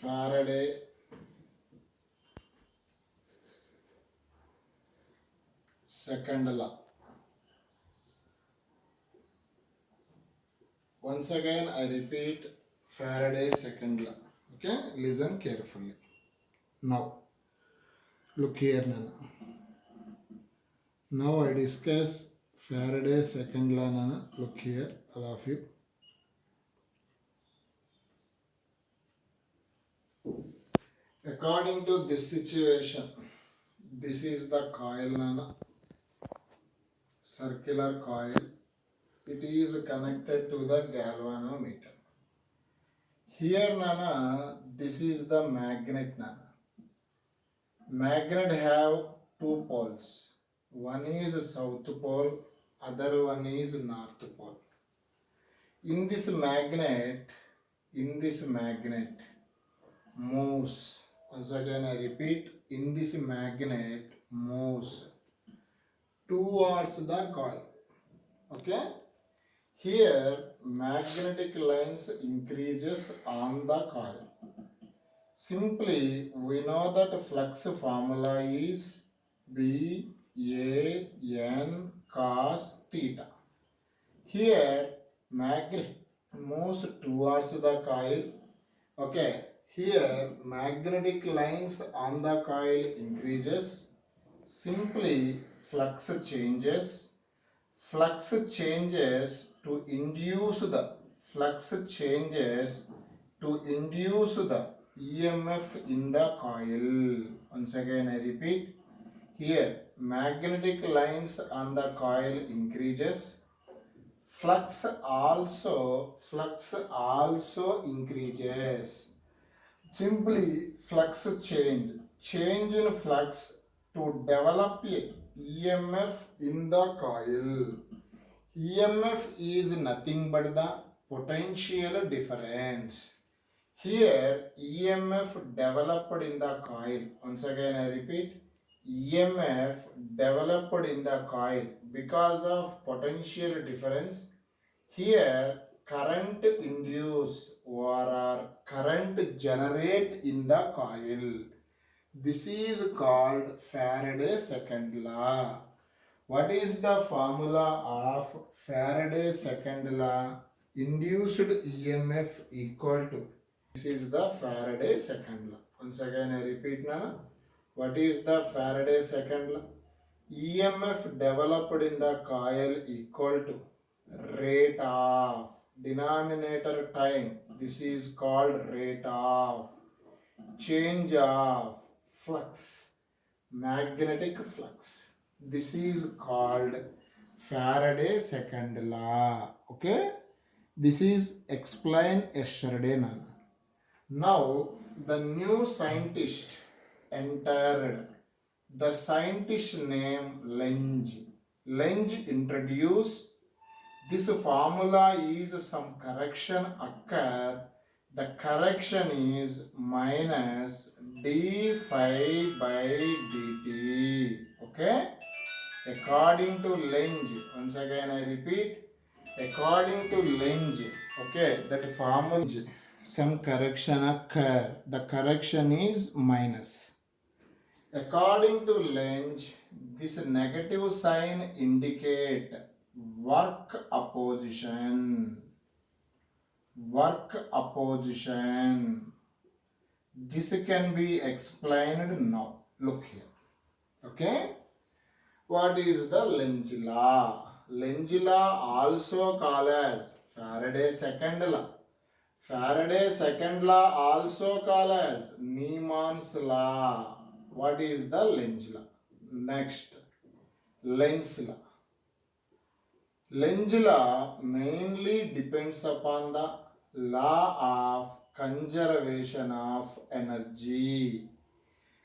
Faraday second law. Once again, I repeat Faraday second law. Okay, listen carefully. Now, look here now. Now I discuss Faraday second law. Nana. Look here, all of you. According to this situation, this is the coil, Nana. Circular coil. It is connected to the galvanometer. Here, Nana, this is the magnet, Nana. Magnet have two poles. One is south pole, other one is north pole. In this magnet moves. Once again I repeat, in this magnet moves towards the coil. Okay? Here magnetic lines increases on the coil. Simply we know that flux formula is B A N cos theta. Here magnet moves towards the coil. Okay, here magnetic lines on the coil increases. Simply flux changes. Flux changes to induce the EMF in the coil. Once again I repeat, here magnetic lines on the coil increases. Flux also increases. Simply flux change in flux to develop a EMF in the coil. EMF is nothing but the potential difference. Here EMF developed in the coil. Once again I repeat, EMF developed in the coil because of potential difference. Here current induce or current generate in the coil. This is called Faraday's second law. What is the formula of Faraday's second law? Induced EMF equal to. This is the Faraday's second law. Once again I repeat now. What is the Faraday's second law? EMF developed in the coil equal to rate of denominator time. This is called rate of change of flux, magnetic flux. This is called Faraday's second law. Okay, this is explained yesterday. Now the new scientist entered. The scientist name Lenz. Lenz introduced this formula is some correction occur. The correction is minus d phi by dt. Okay? According to Lenz, once again I repeat, according to Lenz, okay, that formula some correction occur. The correction is minus. According to Lenz, this negative sign indicate work opposition. Work opposition. This can be explained now. Look here. Okay? What is the Lenz law? Lenz law also called as Faraday's second law. Faraday's second law also called as Neumann's law. What is the Lenz law? Next, Lenz law. Lenz law mainly depends upon the law of conservation of energy.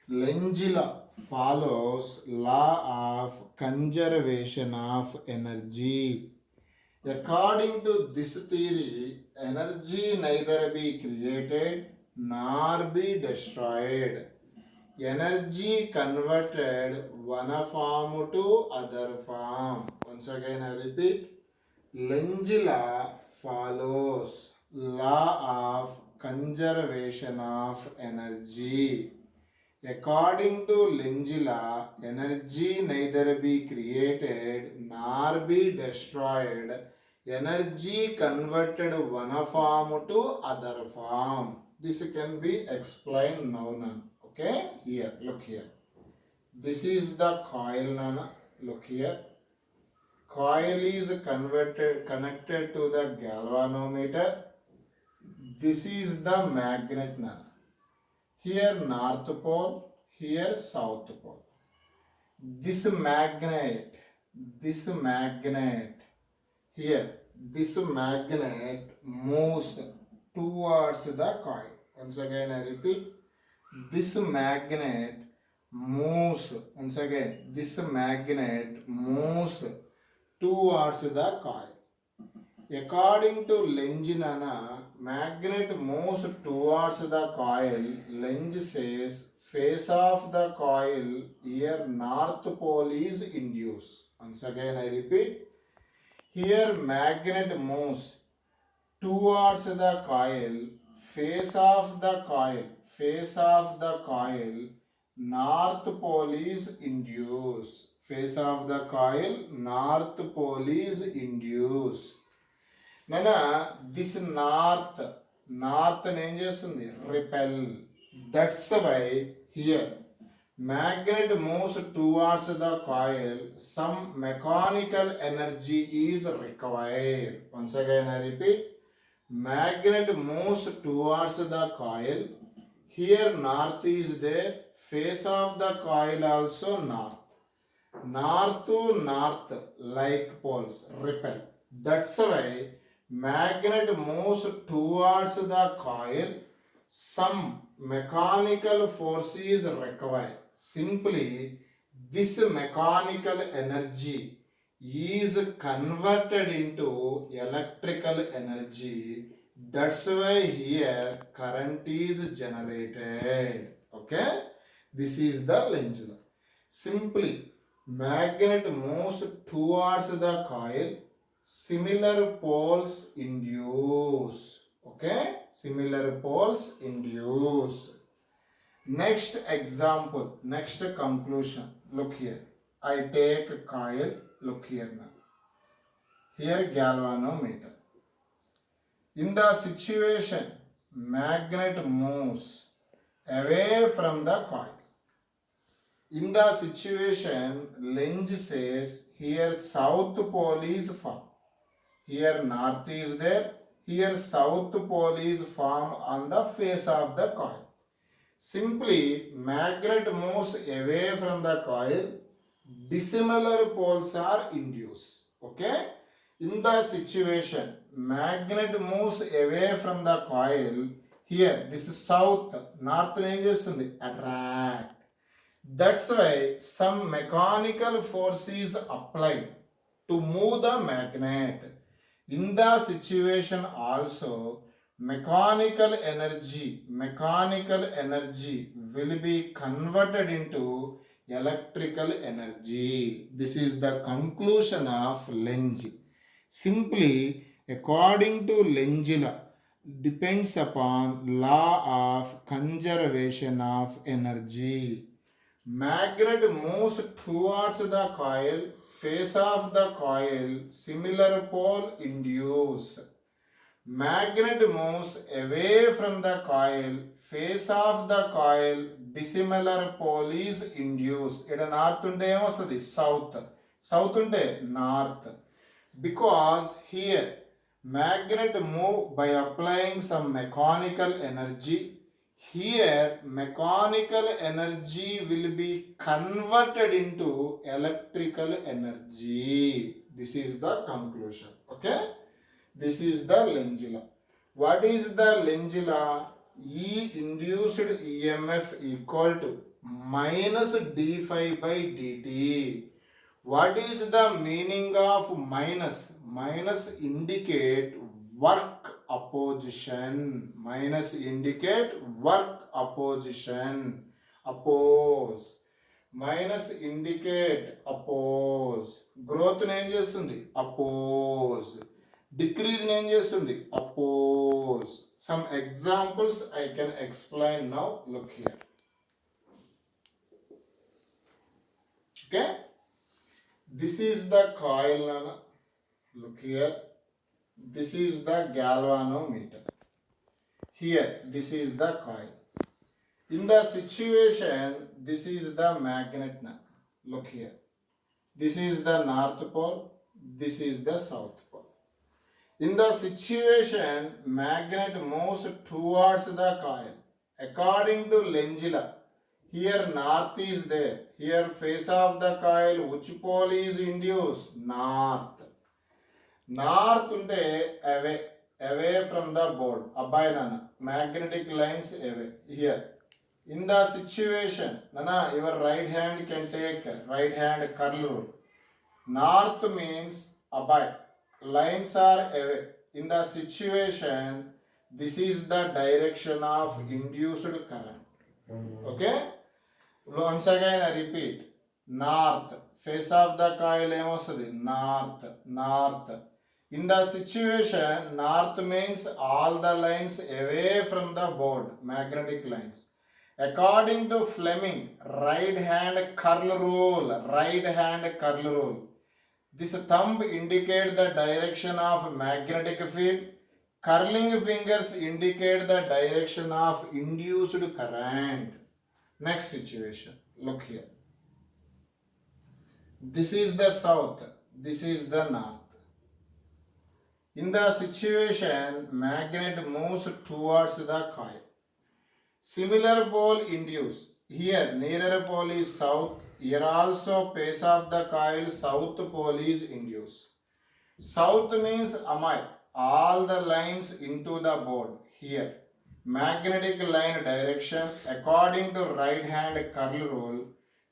Lenz law follows law of conservation of energy. According to this theory, energy neither be created nor be destroyed. Energy converted one form to other form. Once again I repeat, Lenz law follows law of conservation of energy. According to Lenz law, energy neither be created nor be destroyed. Energy converted one form to other form. This can be explained now, Nana. Okay, here, look here. This is the coil, Nana. Look here. Coil is connected to the galvanometer. This is the magnet, Nana. Here north pole, here south pole. This magnet here, this magnet moves towards the coil. Once again I repeat, this magnet moves, once again, this magnet moves towards the coil. According to Lenz, magnet moves towards the coil. Lenz says face of the coil here north pole is induced. Once again I repeat, here magnet moves towards the coil, face of the coil, north pole is induced. Face of the coil, north pole is induced. Nana, this north ఏం చేస్తుంది? Repel. That's why here magnet moves towards the coil, some mechanical energy is required. Once again I repeat, magnet moves towards the coil. Here north is there, face of the coil also north. North to north like poles repel. That's why magnet moves towards the coil, some mechanical force is required. Simply this mechanical energy is converted into electrical energy. That's why here current is generated. Okay, this is the Lenz law. Simply magnet moves towards the coil, similar poles induce. Okay, similar poles induce. Next example, next conclusion. Look here. I take a coil. Look here now. Here galvanometer. In the situation, magnet moves away from the coil. In the situation, Lenz says here south pole is formed. Here north is there. Here south pole is formed on the face of the coil. Simply magnet moves away from the coil. Dissimilar poles are induced. Okay. In the situation, magnet moves away from the coil. Here this is south. North ఏం చేస్తుంది? Attract. That's why some mechanical force is applied to move the magnet. In the situation also, mechanical energy will be converted into electrical energy. This is the conclusion of Lenz. Simply, according to Lenz law, depends upon law of conservation of energy. Magnet moves towards the coil, face of the coil, similar pole induce. Magnet moves away from the coil, face of the coil, dissimilar pole is induced. Ida north unte em vastadi? South unte north. Because here magnet move by applying some mechanical energy. Here mechanical energy will be converted into electrical energy. This is the conclusion. Okay, this is the Lenz law. What is the Lenz law? E induced EMF equal to minus d phi by dt. What is the meaning of minus? Minus indicate work opposition. Minus indicate work opposition. Oppose. Minus indicate oppose. Growth ఏం చేస్తుంది? Oppose. Decrease ఏం చేస్తుంది? Oppose. Some examples I can explain now. Look here. Okay. This is the coil, Nana. Look here. This is the galvanometer. Here, this is the coil. In the situation, this is the magnet. Nana. Look here. This is the north pole. This is the south pole. In the situation, magnet moves towards the coil. According to Lenzila, here north is there. Here face of the coil, which pole is induced? North. North unte away from the board. Abhay nana. Magnetic lines away. Here. In the situation, nana, your right hand can take right hand curl rule. North means abhay. Lines are away. In the situation, this is the direction of induced current. Okay? Once again I repeat. North. Face of the coil emosadi. North. In the situation, north means all the lines away from the board. Magnetic lines. According to Fleming, right hand curl rule. This thumb indicates the direction of magnetic field. Curling fingers indicate the direction of induced current. Next situation. Look here. This is the south. This is the north. In the situation, magnet moves towards the coil. Similar pole induced. Here, nearer pole is south. Here also, face of the coil, south pole is induced. South means amai. All the lines into the board. Here, magnetic line direction according to right hand curl rule.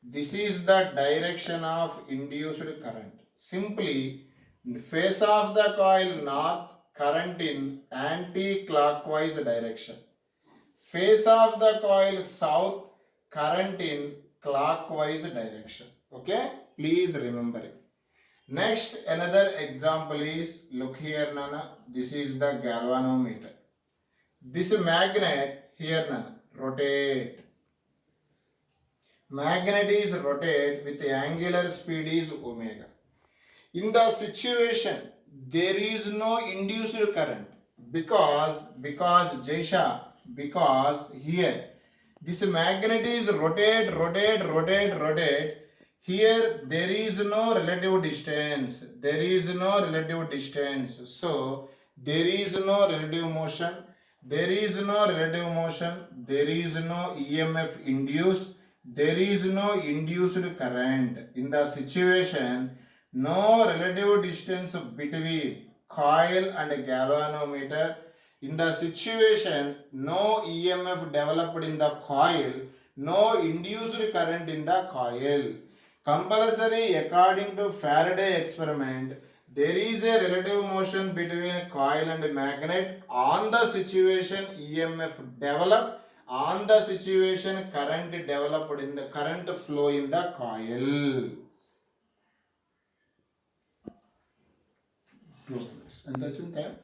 This is the direction of induced current. Simply, face of the coil north, current in anti-clockwise direction. Face of the coil south, current in clockwise direction. Okay, please remember it. Next, another example is, look here nana, this is the galvanometer. This magnet here nana, rotate. Magnet is rotate with angular speed is omega. In the situation, there is no induced current because here this magnet is rotate. Here there is no relative distance. So there is no relative motion. There is no EMF induced. There is no induced current. In the situation, no relative distance between coil and galvanometer. In the situation, no EMF developed in the coil, no induced current in the coil. Compulsory, according to Faraday experiment, there is a relative motion between coil and magnet. On the situation, EMF developed. On the situation, current developed in the current flow in the coil. 2 minutes. And that's in time.